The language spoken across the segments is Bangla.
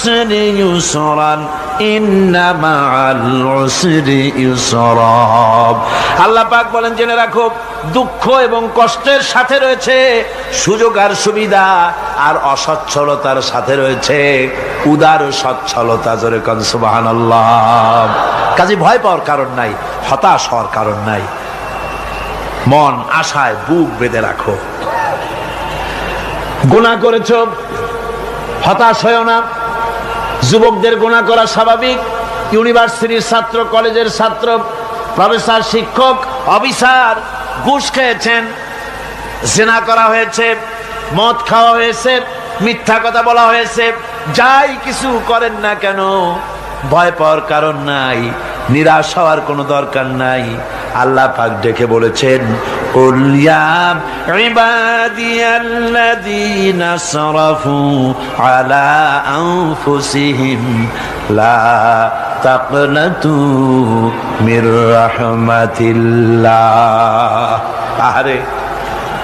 উসরি ইউসরান ইন্না মাআল উসরি ইউসরা। আল্লাহ পাক বলেন জেনে রাখো দুঃখ এবং কষ্টের সাথে রয়েছে সুযোগ আর সুবিধা, আর অসচ্ছলতার সাথে রয়েছে উদার সচ্ছলতা। জোরে কোন সুবহানাল্লাহ। কাজে ভয় পাওয়ার কারণ নাই, হতাশ হওয়ার কারণ নাই। মন আশায় বুক বেঁধে রাখো। গুনাহ করেছো, হতাশ হয়ো না। যুবকদের গুনাহ করা স্বাভাবিক। ইউনিভার্সিটির ছাত্র, কলেজের ছাত্র, প্রফেসর, শিক্ষক, অফিসার ঘুষ খেয়েছেন, জিনা করা হয়েছে, মদ খাওয়া হয়েছে, মিথ্যা কথা বলা হয়েছে, যাই কিছু করেন না কেন ভয় পাওয়ার কারণ নাই, নিরাশ হওয়ার কোনো দরকার নাই। আল্লাহ পাক ডেকে বলেছেন কুল ইয়া ইবাদিয়াল্লাযীনা আসরাফু আলা আনফুসিহিম লা তাকনাতু মির রাহমাতিল্লাহ। আরে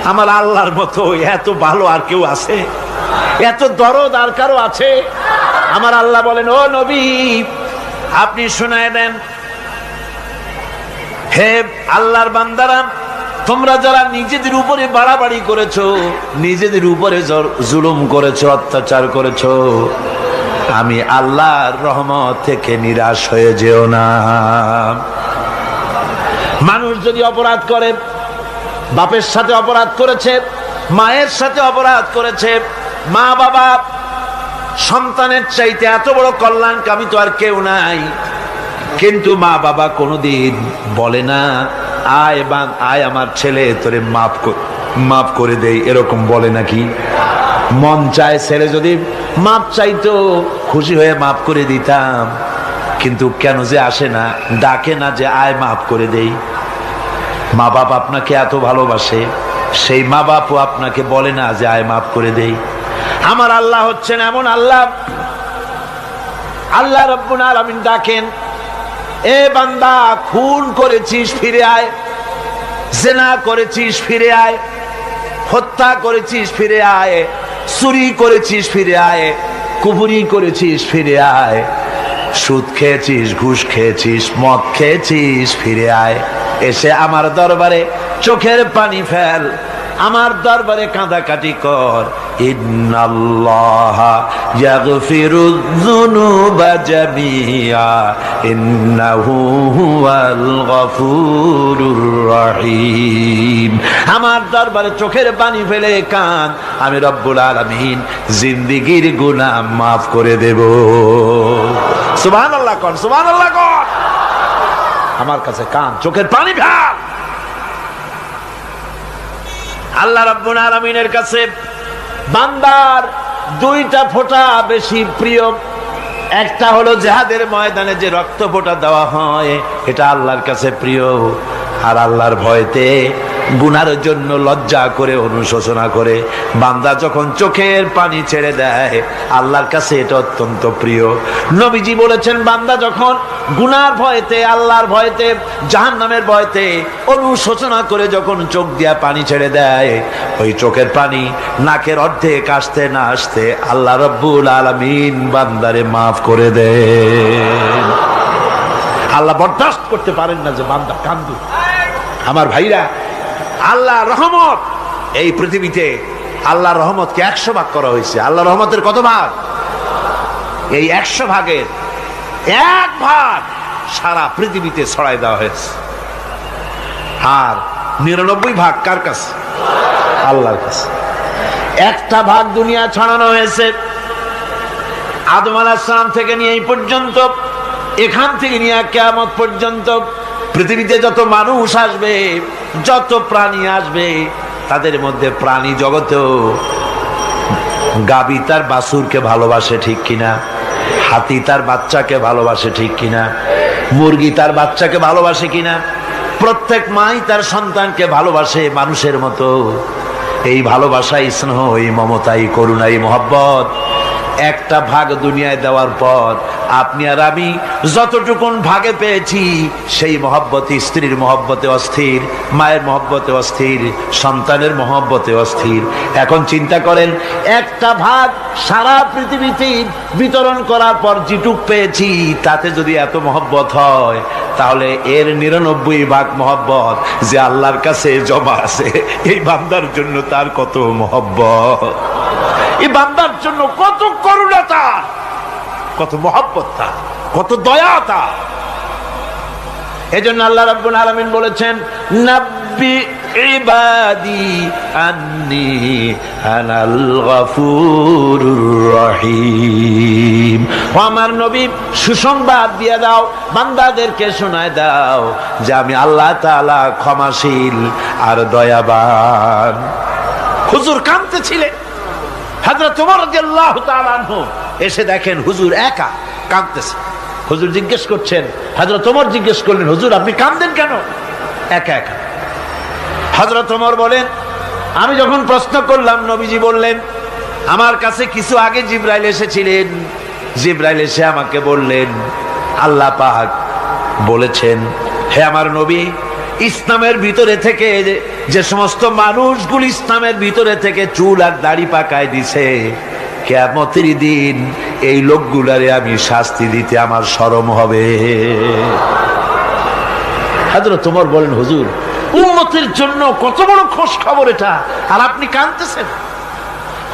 আমার আল্লাহর মতো এত ভালো আর কেউ আছে? এত দরদ আর কারো আছে? আমার আল্লাহ বলেন ও নবী আপনি শুনায় দেন, হে আল্লাহর বান্দারা, তোমরা যারা নিজেদের উপরে বাড়াবাড়ি করেছো, নিজেদের উপরে জুলুম করেছো, অত্যাচার করেছো, আমি আল্লাহর রহমত থেকে নিরাশ হয়ে যেও না। মানুষ যদি অপরাধ করে, বাপের সাথে অপরাধ করেছে, মায়ের সাথে অপরাধ করেছে, মা বাবা সন্তানের চাইতে এত বড় কল্যাণকামী তো আর কেউ নাই, কিন্তু মা বাবা কোনোদিন বলে না আয় আমার ছেলে তোরে মাফ করে দেই, এরকম বলে নাকি? মন চায় ছেলে যদি মাপ চাইতো খুশি হয়ে মাফ করে দিতাম, কিন্তু কেন যে আসে না, ডাকে না যে আয় মাফ করে দেই। মা বাপ আপনাকে এত ভালোবাসে, সেই মা বাপও আপনাকে বলে না যে আয় মাফ করে দেই। আমার আল্লাহ হচ্ছেন এমন আল্লাহ, আল্লাহ রাব্বুল আলামিন ডাকেন, এ বান্দা খুন করেছিস ফিরে আয়, জিনা করেছিস ফিরে আয়, হত্যা করেছিস ফিরে আয়, চুরি করেছিস ফিরে আয়, কুফরি করেছিস ফিরে আয়, সুদ খেয়েছিস, ঘুষ খেয়েছিস, মদ খেয়েছিস ফিরে আয়, এসে আমার দরবারে চোখের পানি ফেল, আমার দরবারে কাঁদাকাটি কর। ইন্নাল্লাহা ইয়াগফিরুয যুনুবা জামিআ ইন্নাহু হুয়াল গফুরুর রহিম। আমার দরবারে চোখের পানি ফেলে কান, আমি রব্বুল আলামিন জিন্দেগীর গুনাহ মাফ করে দেব। সুবহানাল্লাহ কোন, সুবহানাল্লাহ কোন। আমার কাছে কান, চোখের পানি ফেল। আল্লাহ রাব্বুল আলামিনের কাছে বান্দার দুইটা ফোঁটা বেশি প্রিয়। একটা হলো জিহাদের ময়দানে যে রক্ত ফোঁটা দেওয়া হয়, এটা আল্লাহর কাছে প্রিয়। আর আল্লাহর ভয়তে গুনার জন্য লজ্জা করে, অনুশোচনা করে বান্দা যখন চোখের পানি ছেড়ে দেয়, আল্লাহর কাছে এটা অত্যন্ত প্রিয়। নবীজি বলেছেন বান্দা যখন গুনার ভয়তে, আল্লাহর ভয়তে, জাহান্নামের ভয়তে অনুশোচনা করে যখন চোখ দিয়া পানি ছেড়ে দেয়, ওই চোখের পানি নাকের অর্ধেক আসতে না আসতে আল্লাহ রাব্বুল আলামিন বান্দারে মাফ করে দেন। আল্লাহ বরদাস্ত করতে পারেন না যে বান্দা কান্দু। আমার ভাইরা, আল্লাহ রহমত এই পৃথিবীতে, আল্লাহ রহমতকে 100 ভাগ করা হয়েছে। আল্লাহ রহমতের কত ভাগ? এই 100 ভাগের 1 ভাগ সারা পৃথিবীতে ছড়াই দেওয়া হয়েছে। আর 99 ভাগ কার কাছে? আল্লাহর কাছে। একটা ভাগ দুনিয়া ছড়ানো হয়েছে আদম আলাইহিস সালাম থেকে নিয়ে এই পর্যন্ত, এখান থেকে নিয়ে কিয়ামত পর্যন্ত পৃথিবীতে যত মানুষ আসবে, যত প্রাণী আসবে, তাদের মধ্যে প্রাণী জগতেও গাবি তার বাছুরকে ভালোবাসে ঠিক কিনা, হাতি তার বাচ্চাকে ভালোবাসে ঠিক কিনা, মুরগি তার বাচ্চাকে ভালোবাসে কিনা, প্রত্যেক মাই তার সন্তানকে ভালোবাসে মানুষের মতো। এই ভালোবাসা, স্নেহ, এই মমতা, এই করুণা, এই মহব্বত একটা ভাগ দুনিয়ায় দেওয়ার পর আপনি আর আমি যতটুকুন ভাগে পেয়েছি সেই মহব্বতে, স্ত্রীর মহব্বতে অস্থির, মায়ের মহব্বতে অস্থির, সন্তানের মহব্বতে অস্থির। এখন চিন্তা করেন, একটা ভাগ সারা পৃথিবীতে বিতরণ করার পর যেটুক পেয়েছি তাতে যদি এত মহব্বত হয়, তাহলে এর 99 ভাগ মহব্বত যে আল্লাহর কাছে জমা আছে, এই বান্দার জন্য তার কত মহব্বত, এই বান্দার জন্য কত করুণা তার, কত মহব্বত তার, কত দয়া তার। এজন্য আল্লাহ রাব্বুল আলামিন বলেছেন, নাব্বি ইবাদি আন্নী আনাল গফুরুর রহিম। ও আমার নবী, সুসংবাদ দিয়ে দাও, বান্দাদেরকে শোনায় দাও যে আমি আল্লাহ তাআলা ক্ষমাশীল আর দয়াবান। হুজুর কাঁদতেছিলেন, হযরত ওমর রাদিয়াল্লাহু তাআলা আনহু এসে দেখেন হুজুর একা কাঁদতেছে। হুজুর জিজ্ঞেস করছেন, হযরত ওমর জিজ্ঞেস করলেন, হুজুর আপনি কাঁদেন কেন একা একা? হযরত ওমর বলেন, আমি যখন প্রশ্ন করলাম নবীজি বললেন, আমার কাছে কিছু আগে জিবরাইল এসেছিলেন, জিবরাইল এসে আমাকে বললেন আল্লাহ পাক বলেছেন, হে আমার নবী, ইসলামের ভিতরে থেকে যে সমস্ত মানুষগুলো ইসলামের ভিতরে থেকে চুল আর দাড়ি পাকায় দিছে, কিয়ামতের দিন এই লোকগুলারে আমি শাস্তি দিতে আমার শরম হবে। হযরত ওমর বলেন, হুজুর উম্মতের জন্য কত বড় খোঁজ খবর এটা, আর আপনি কাঁদতেছেন।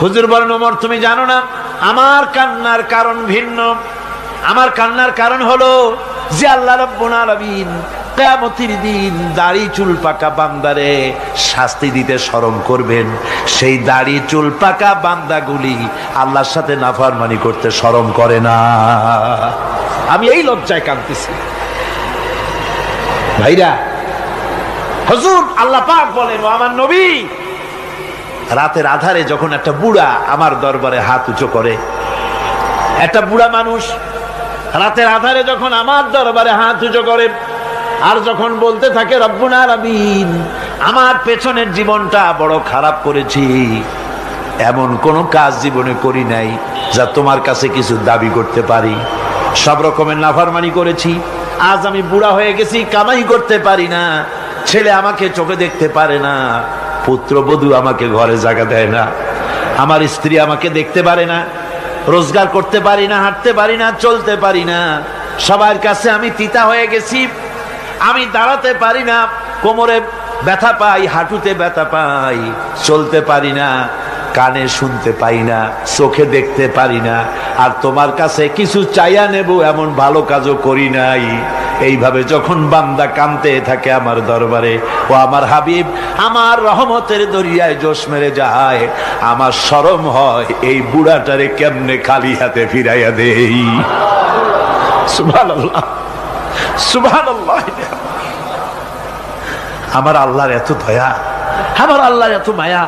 হুজুর বলেন, ওমর তুমি জানো না আমার কান্নার কারণ ভিন্ন। আমার কান্নার কারণ হলো যে আল্লাহ রাব্বুল আলামিন কিয়ামতের দিন দাড়ি চুল পাকা বান্দারে শাস্তি দিতে শরম করবেন, সেই দাড়ি চুল পাকা বান্দাগুলি আল্লাহর সাথে নাফরমানি করতে শরম করে না। আমি এই লজ্জায় কাঁদতেছি। ভাইরা, হুজুর আল্লাহ পাক বলেন, ও আমার নবী, রাতের আধারে যখন একটা বুড়া আমার দরবারে হাত উঁচু করে, একটা বুড়া মানুষ রাতের আধারে যখন আমার দরবারে হাত উঁচু করে আর যখন বলতে থাকে, রব্বুল আলামিন আমার পেছনের জীবনটা বড় খারাপ করেছি, এমন কোন কাজ জীবনে করি নাই যা তোমার কাছে কিছু দাবি করতে পারি, সব রকমের নাফরমানি করেছি, আজ আমি বুড়া হয়ে গেছি, কামাই করতে পারি না, ছেলে আমাকে চোখে দেখতে পারে না, পুত্রবধূ আমাকে ঘরে জায়গা দেয় না, আমার স্ত্রী আমাকে দেখতে পারে না, রোজগার করতে পারি না, হাঁটতে পারি না, চলতে পারি না, সবার কাছে আমি তিতা হয়ে গেছি, আমি দাঁড়াতে পারি না, কোমরে ব্যথা পাই, হাঁটুতে ব্যথা পাই, চলতে পারি না, কানে শুনতে পাই না, চোখে দেখতে পারি না, আর তোমার কাছে কিছু চাইয়া নেব এমন ভালো কাজও করি নাই। এইভাবে যখন বান্দা কাঁদতে থাকে আমার দরবারে, ও আমার হাবিব আমার রহমতের দরিয়ায় জোশ মেরে যায়, আমার শরম হয় এই বুড়াটারে কেমনে খালি হাতে ফিরাইয়া দেই। সুবহানাল্লাহ, সুবহানাল্লাহ। আমার আল্লাহর এত দয়া, আমার আল্লাহর এত মায়া,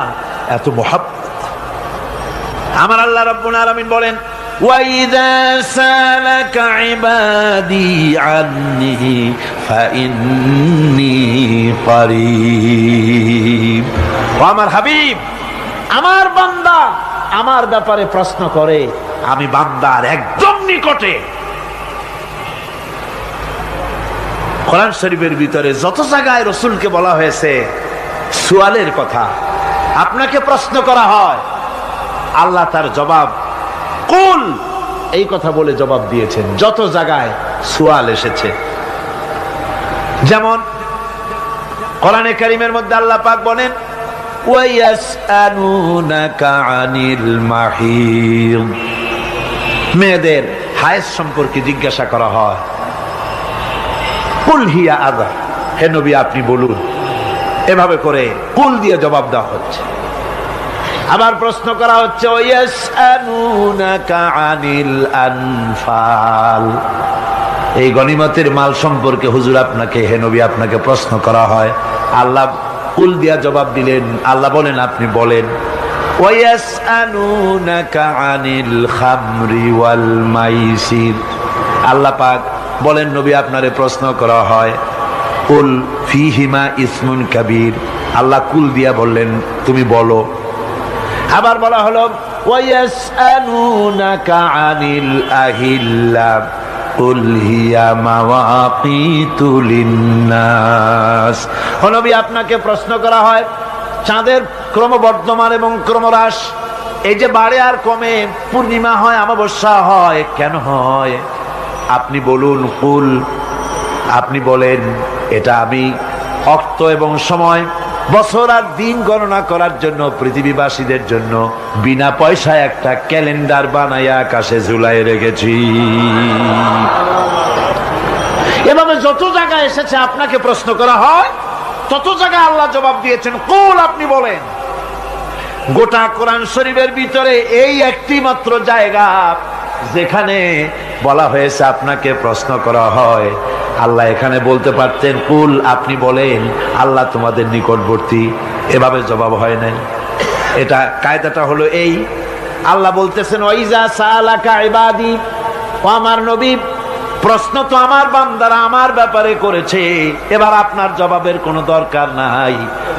এত মহব্বত। আমার আল্লাহ রাব্বুল আলামিন বলেন, وَإِذَا سَأَلَكَ عِبَادِي عَنِّي فَإِنِّي قَرِيبٌ। ও আমার হাবিব, আমার বান্দা আমার ব্যাপারে প্রশ্ন করে, আমি বান্দার একদম নিকটে। কোরআন শরীফের ভিতরে যত জায়গায় রাসূলকে বলা হয়েছে সুয়ালের কথা, আপনাকে প্রশ্ন করা হয়, আল্লাহ তার জবাব কুল এই কথা বলে জবাব দিয়েছেন। যত জায়গায় সুয়াল এসেছে, যেমন কোরআনে কারীমের মধ্যে আল্লাহ পাক বলেন, ওয়ায়াসআলুনাকা আনিল মাহিদ, মেয়েদের হায়েজ সম্পর্কে জিজ্ঞাসা করা হয়, কুল হিয়া আযা, হে নবী আপনি বলুন। এভাবে করে কুল দিয়ে জবাব দেওয়া হচ্ছে। আবার প্রশ্ন করা হচ্ছে, ওয়ায়াসআলুনাকা আনিল আনফাল, এই গনিমতের মাল সম্পর্কে হুজুর আপনাকে, হে নবী আপনাকে প্রশ্ন করা হয়। আল্লাহ কুল দিয়া জবাব দিলেন, আল্লাহ বলেন আপনি বলেন। ওয়ায়াসআলুনাকা আনিল খামরি ওয়াল মাইসির, আল্লাহ পাক বলেন নবী আপনারে প্রশ্ন করা হয়, কুল ফীহিমা ইসমুন কাবীর, আল্লাহ কুল দিয়া বললেন তুমি বলো। আবার বলা হলো ওয়ায়াসআলুনাকা আনিল আহিল্লা, কুল হিয়া মাওয়াকিতু লিন্নাস। ও নবী, আপনাকে প্রশ্ন করা হয় চাঁদের ক্রমবর্ধমান এবং ক্রমহ্রাস, এই যে বাড়ে আর কমে, পূর্ণিমা হয় অমাবস্যা হয়, কেন হয়? আপনি বলুন কুল, আপনি বলেন এটা আমি অর্থ এবং সময়, বছর আর দিন গণনা করার জন্য পৃথিবীবাসীদের জন্য বিনা পয়সায় একটা ক্যালেন্ডার বানাইয়া আকাশে ঝুলাই রেখেছি। এভাবে যত জায়গায় এসেছে আপনাকে প্রশ্ন করা হয়, তত জায়গায় আল্লাহ জবাব দিয়েছেন কুল, আপনি বলেন। গোটা কোরআন শরীফের ভিতরে এই একটি মাত্র জায়গা যেখানে বলা হয়েছে আপনাকে প্রশ্ন করা হয়। আল্লাহ এখানে বলতে পারতেন কুল, আপনি বলেন, আল্লাহ তোমাদের নিকটবর্তী, এভাবে জবাব হয় নাই। এটা কায়দাটা হলো এই, আল্লাহ বলতেছেন ওয়াইজা সালাকা ইবাদি, ও আমার নবী, প্রশ্ন তো আমার বান্দারা আমার ব্যাপারে করেছে, এবার আপনার জবাবের কোনো দরকার নাই।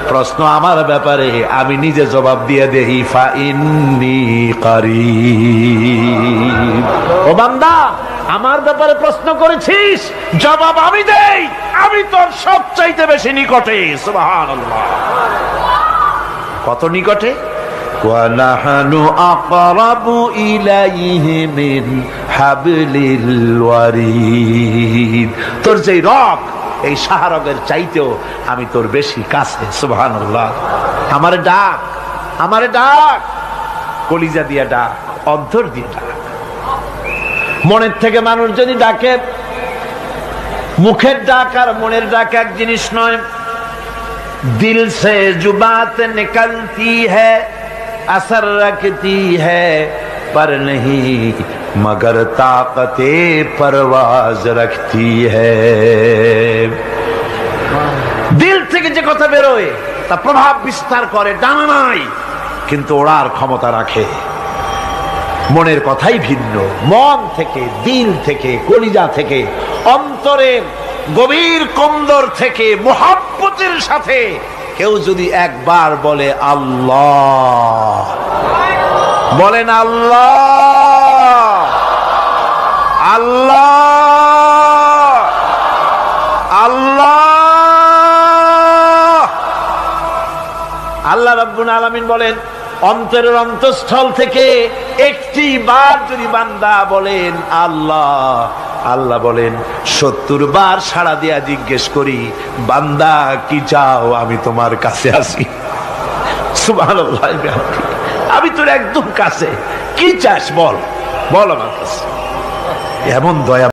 প্রশ্ন আমার ব্যাপারে, আমি নিজে জবাব দিয়ে দেই, ফা ইন্নী কারীব। ও বান্দা, আমার ব্যাপারে প্রশ্ন করেছিস, জবাব আমি দেই, আমি তোর সবচাইতে বেশি নিকটে। সুবহানাল্লাহ। কত নিকটে? وَنَحْنُ أَقْرَبُ إِلَيْهِ مِنْ حَبْلِ الْوَرِيدِ। তোর যে রগ, এই শাহরগের চাইতেও আমি তোর বেশি কাছে। সুবহানাল্লাহ। আমারে ডাক, আমারে ডাক, কলিজা দিয়া ডাক, অন্তর দিয়ে ডাক। মনের থেকে মানুষ যদি ডাকে, মুখের ডাক আর মনের ডাক এক জিনিস নয়। দিল সে जो बात निकलती है असर रखती है पर नहीं मगर ताकते परवाज रखती है। দিল থেকে যে কথা বেরোয় তা প্রভাব বিস্তার করে, ডানা নাই কিন্তু ওড়ার ক্ষমতা রাখে। মনের কথাই ভিন্ন। মন থেকে, দিল থেকে, কলিজা থেকে, অন্তরের গভীর কন্দর থেকে মুহাব্বতের সাথে কেউ যদি একবার বলে আল্লাহ, বলেন আল্লাহ, আল্লাহ, আল্লাহ, আল্লাহ রাব্বুল আলামিন বলেন, অন্তরের অন্তঃস্থল থেকে একটি বার যদি বান্দা বলেন আল্লাহ, আল্লাহ বলেন 70 বার সাড়া দিয়া জিজ্ঞেস করি, বান্দা কি চাও, আমি তোমার কাছে আসি। সুবহানাল্লাহ। আমি তোর একদম কাছে, কি চাস বল, বল আমার কাছে। এমন দয়া